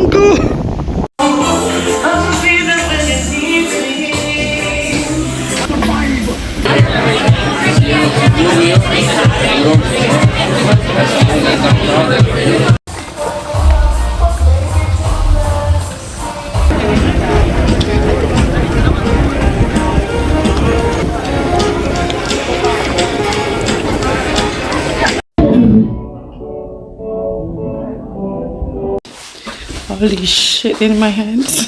ko. Holy shit in my hands.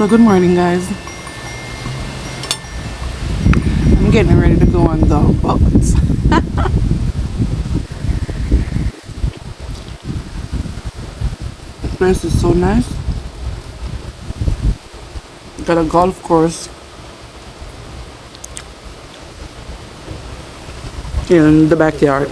So good morning, guys. I'm getting ready to go on the boat. This place is so nice. Got a golf course in the backyard.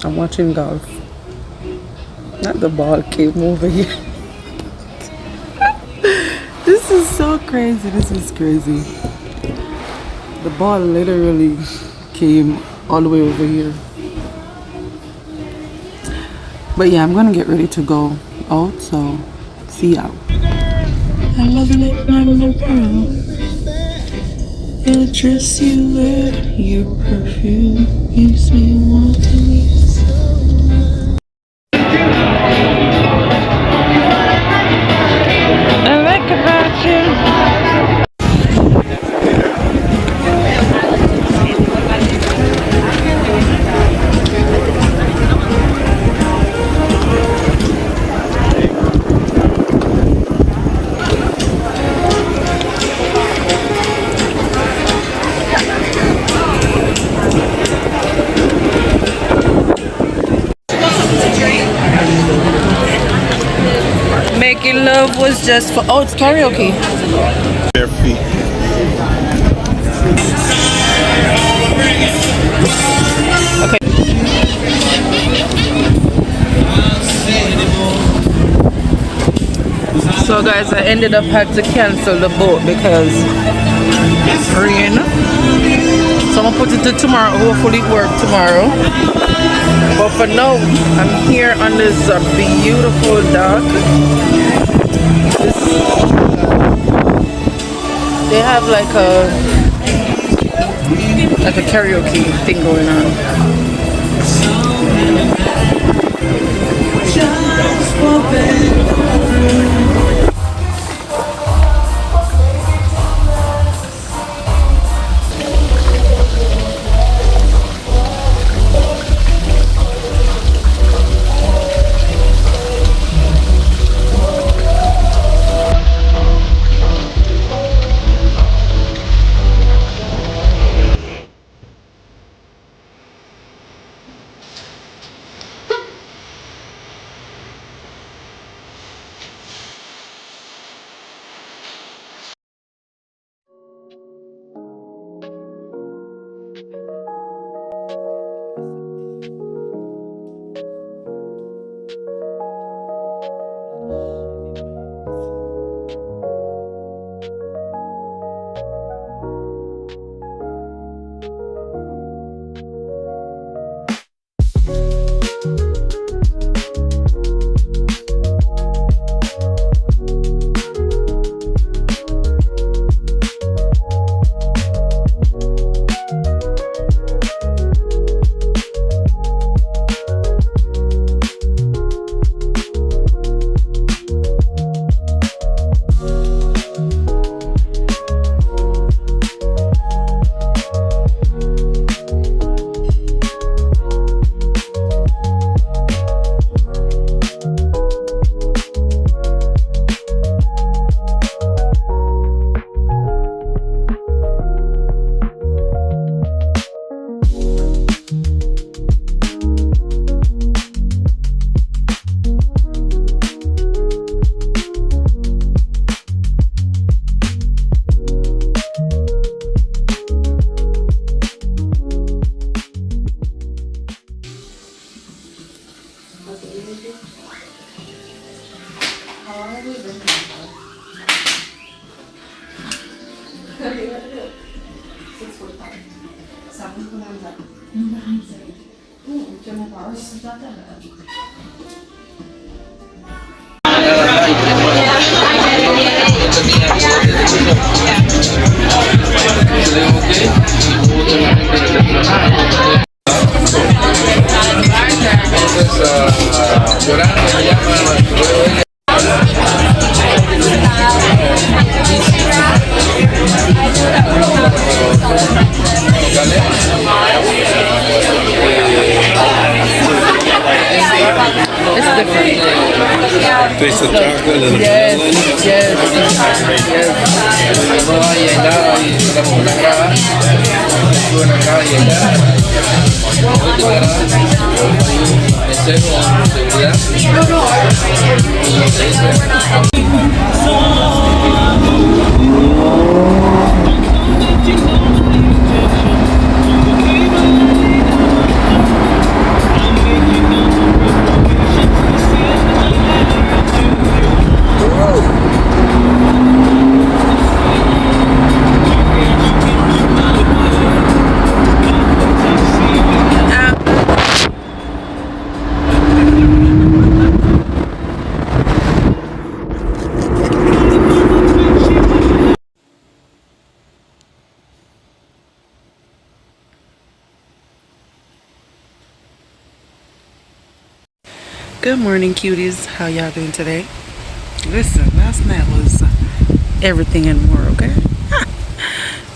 I'm watching golf. Not the ball came over here. This is so crazy. This is crazy. The ball literally came all the way over here. But yeah, I'm gonna get ready to go out, so see ya. I love it when I'm around. The dress you wear, your perfume makes me want to leave. I like about you. Making love was just for, oh, it's karaoke. Bare feet. Okay. So guys, I ended up had to cancel the boat because rain. So I'm gonna put it to tomorrow. Hopefully it work tomorrow. But for now, I'm here on this beautiful dock. They have like a karaoke thing going on. Dale. Taste of chocolate and Yes, vanilla. yes, Good morning, cuties. How y'all doing today? Listen, last night was everything and more, okay?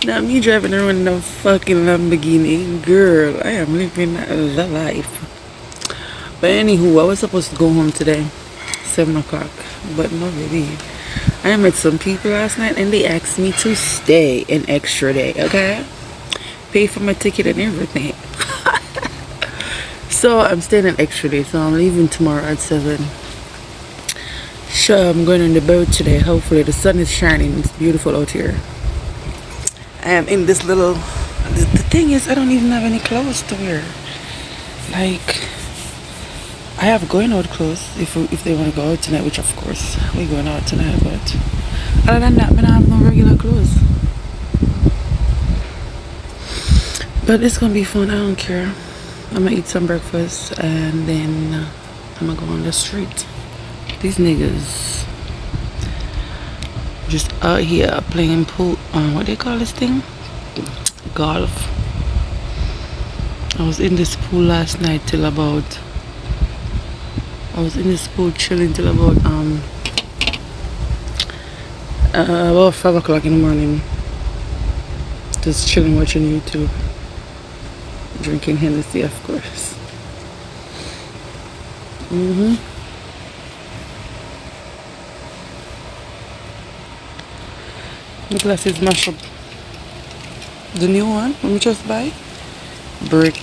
Now me driving around in a fucking Lamborghini. Girl, I am living the life. But anywho, I was supposed to go home today, 7 o'clock. But no, baby. I met some people last night and they asked me to stay an extra day, okay? Pay for my ticket and everything. So I'm staying an extra day, so I'm leaving tomorrow at 7. Sure, I'm going on the boat today. Hopefully the sun is shining. It's beautiful out here. I am in this little... The thing is, I don't even have any clothes to wear. Like, I have going out clothes if they want to go out tonight, which of course we're going out tonight, but other than that, I don't have no regular clothes. But it's gonna be fun. I don't care. I'm gonna eat some breakfast and then I'm gonna go on the street. These niggas just out here playing pool. What they call this thing? Golf. I was in this pool last night till about... I was in this pool chilling till about 5 o'clock in the morning. Just chilling watching YouTube. Drinking Hennessy, of course. The glasses mash up. The new one, let me just buy. Brick.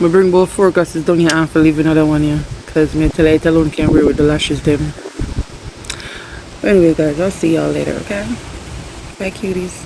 I bring both 4 glasses down here and for leave another one here. Because me tell it alone can't wear with the lashes them. Anyway guys, I'll see y'all later, okay? Bye cuties.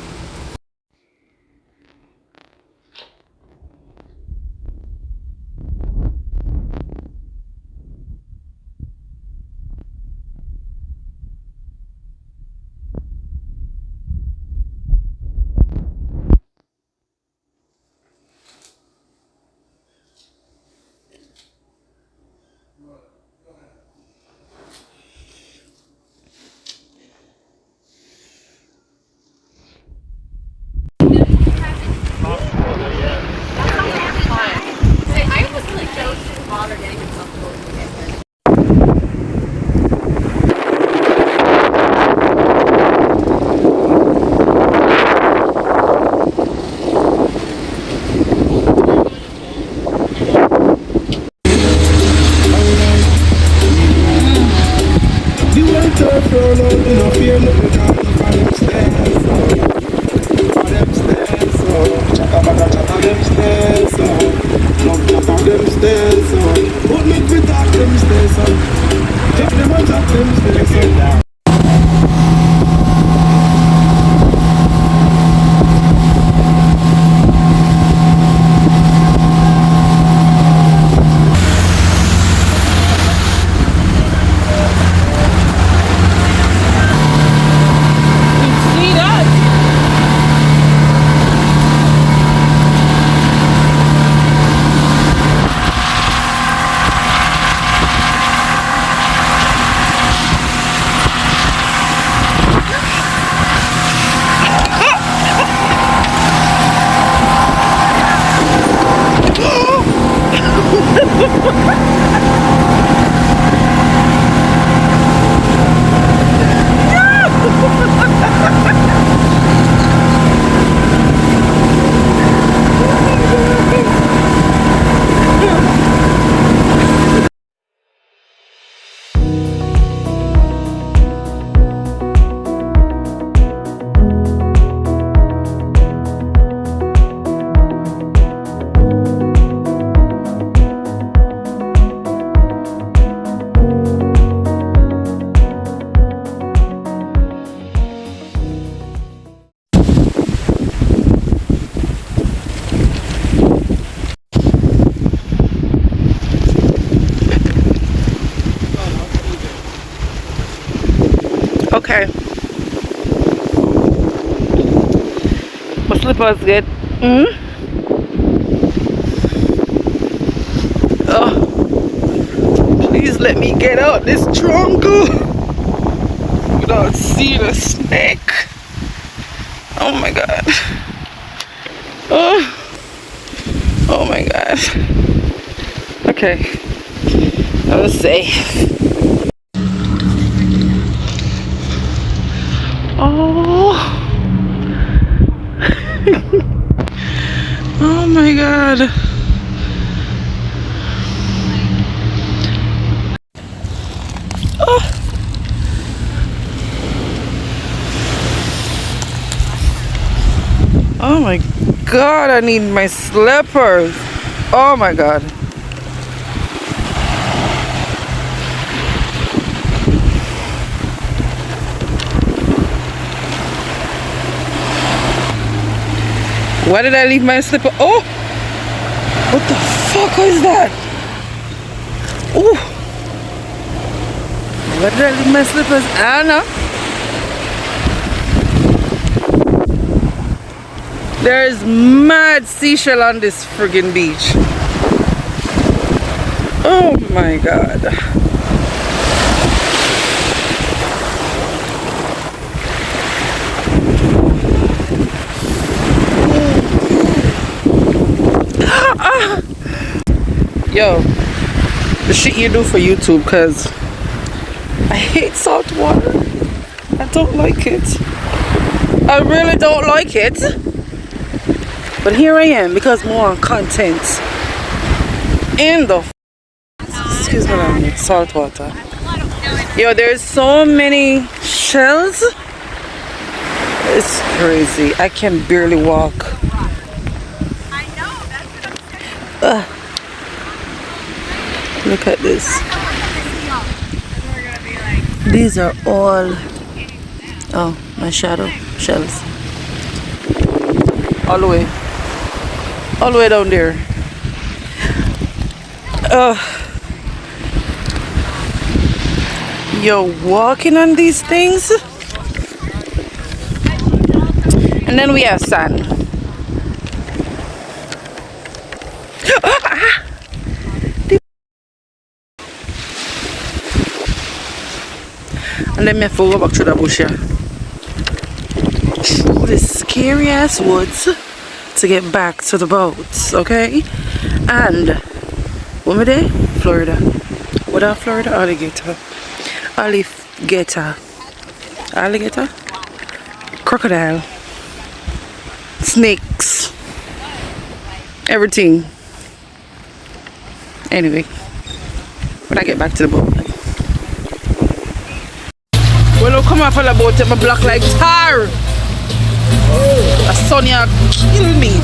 slippers get? Oh, please let me get out this trunk without seeing a snake. Oh my god. Oh my god. Okay, I'm safe. Oh. Oh my god. Oh. Oh my god, I need my slippers. Oh my god. Why did I leave my slipper? Oh! What the fuck was that? Oh! Why did I leave my slippers? Anna? There's mad seashell on this friggin' beach. Oh my god. Yo, the shit you do for YouTube, cause I hate salt water. I don't like it. I really don't like it. But here I am because more content in the excuse me language, salt water. Yo, there's so many shells. It's crazy. I can barely walk. Look at this. These are all, oh, my shadow shells. All the way down there. You're walking on these things, and then we have sand. And then me have to go back to the bush here. Through the scary ass woods to get back to the boats, okay? And when we there? Florida. What are Florida? Alligator. Alligator? Crocodile. Snakes. Everything. Anyway, when I get back to the boat. Well, I'll come off of the boat, take my black like tar. The sun here kill me.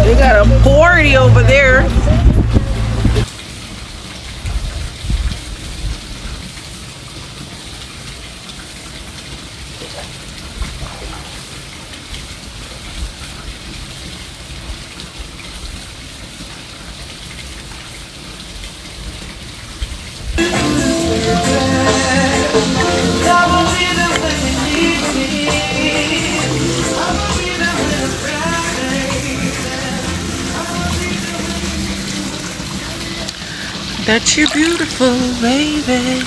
They got a party over there. That you're beautiful, baby.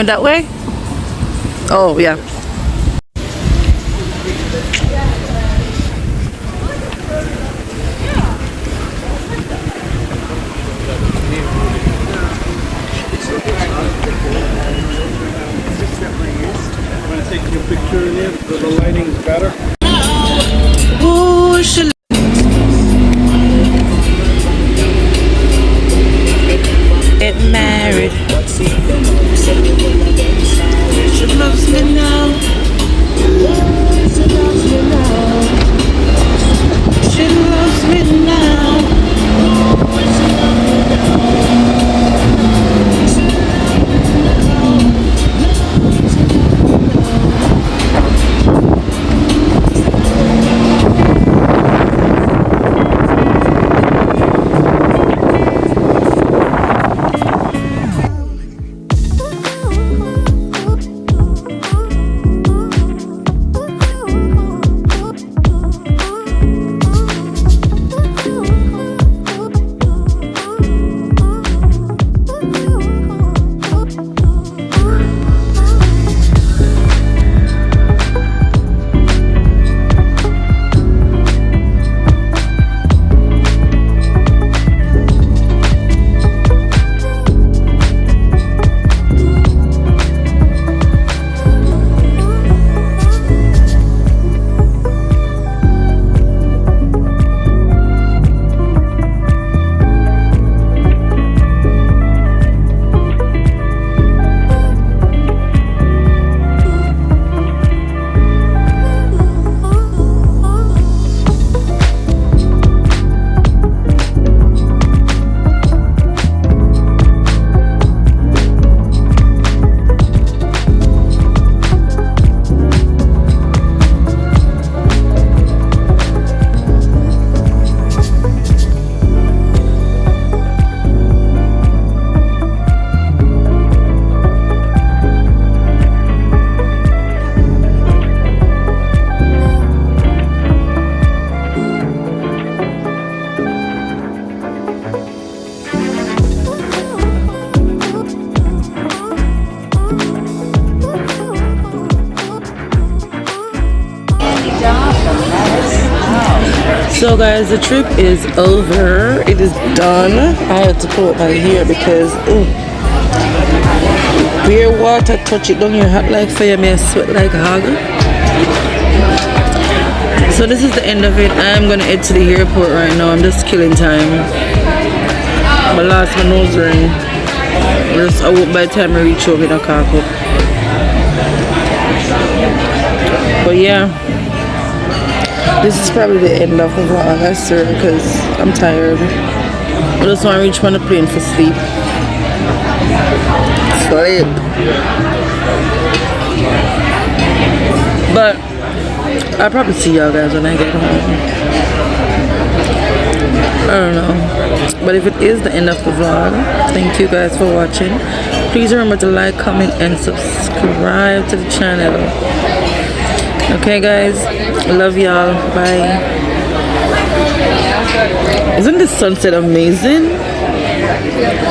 going that way? Oh, yeah. Want to take your picture in here so the lighting's better? Ooh, she get married. She loves me now. She loves me now. So guys, the trip is over. It is done. I had to pull up my hair because bare water touch it down your hot like fire, may I sweat like a hog. So this is the end of it. I'm gonna head to the airport right now. I'm just killing time. I lost my nose ring. I hope by the time I reach over in a car cup. But yeah, this is probably the end of the vlog, I swear, because I'm tired. I just want to reach on the plane for sleep. Sleep. But I'll probably see y'all guys when I get home. I don't know. But if it is the end of the vlog, thank you guys for watching. Please remember to like, comment, and subscribe to the channel. Okay guys, love y'all. Bye. Isn't this sunset amazing?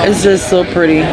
It's just so pretty.